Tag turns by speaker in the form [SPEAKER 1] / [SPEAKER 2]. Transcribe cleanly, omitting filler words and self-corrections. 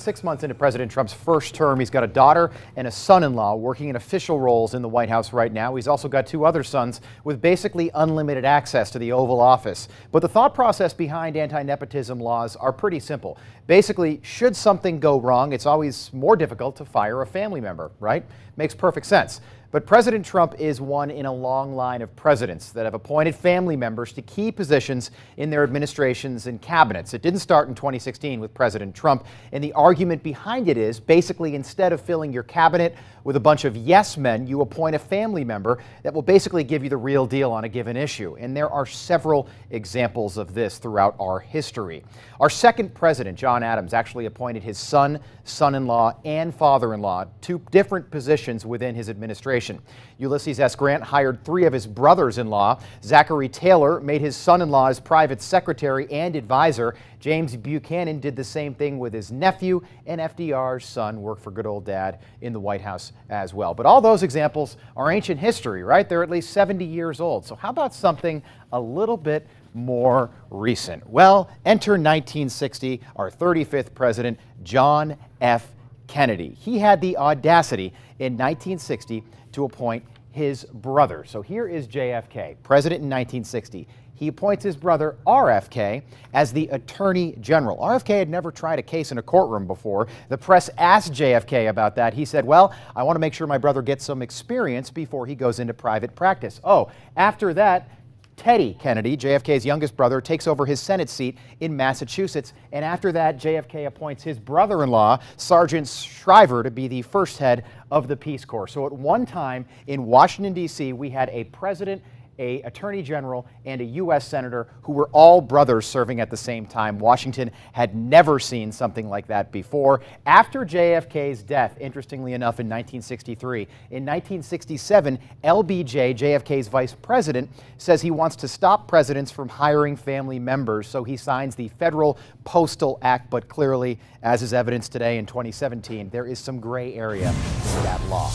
[SPEAKER 1] 6 months into President Trump's first term, he's got a daughter and a son-in-law working in official roles in the White House right now. He's also got two other sons with basically unlimited access to the Oval Office. But the thought process behind anti-nepotism laws are pretty simple. Basically, should something go wrong, it's always more difficult to fire a family member, right? Makes perfect sense. But President Trump is one in a long line of presidents that have appointed family members to key positions in their administrations and cabinets. It didn't start in 2016 with President Trump, and the argument behind it is basically instead of filling your cabinet with a bunch of yes men, you appoint a family member that will basically give you the real deal on a given issue. And there are several examples of this throughout our history. Our second president, John Adams, actually appointed his son, son-in-law, and father-in-law to different positions within his administration. Ulysses S. Grant hired three of his brothers-in-law. Zachary Taylor made his son-in-law his private secretary and advisor. James Buchanan did the same thing with his nephew, and FDR's son worked for good old dad in the White House as well. But all those examples are ancient history, right? They're at least 70 years old. So how about something a little bit more recent? Well, enter 1960, our 35th president, John F. Kennedy. He had the audacity in 1960 to appoint his brother. So here is JFK, president in 1960. He appoints his brother, RFK, as the Attorney General. RFK had never tried a case in a courtroom before. The press asked JFK about that. He said, well, I want to make sure my brother gets some experience before he goes into private practice. Oh, after that, Teddy Kennedy, JFK's youngest brother, takes over his Senate seat in Massachusetts. And after that, JFK appoints his brother-in-law, Sergeant Shriver, to be the first head of the Peace Corps. So at one time in Washington, D.C., we had a president, an attorney general, and a U.S. senator who were all brothers serving at the same time. Washington had never seen something like that before. After JFK's death, interestingly enough, in 1963, in 1967, LBJ, JFK's vice president, says he wants to stop presidents from hiring family members, so he signs the Federal Postal Act. But clearly, as is evidenced today in 2017, there is some gray area in that law.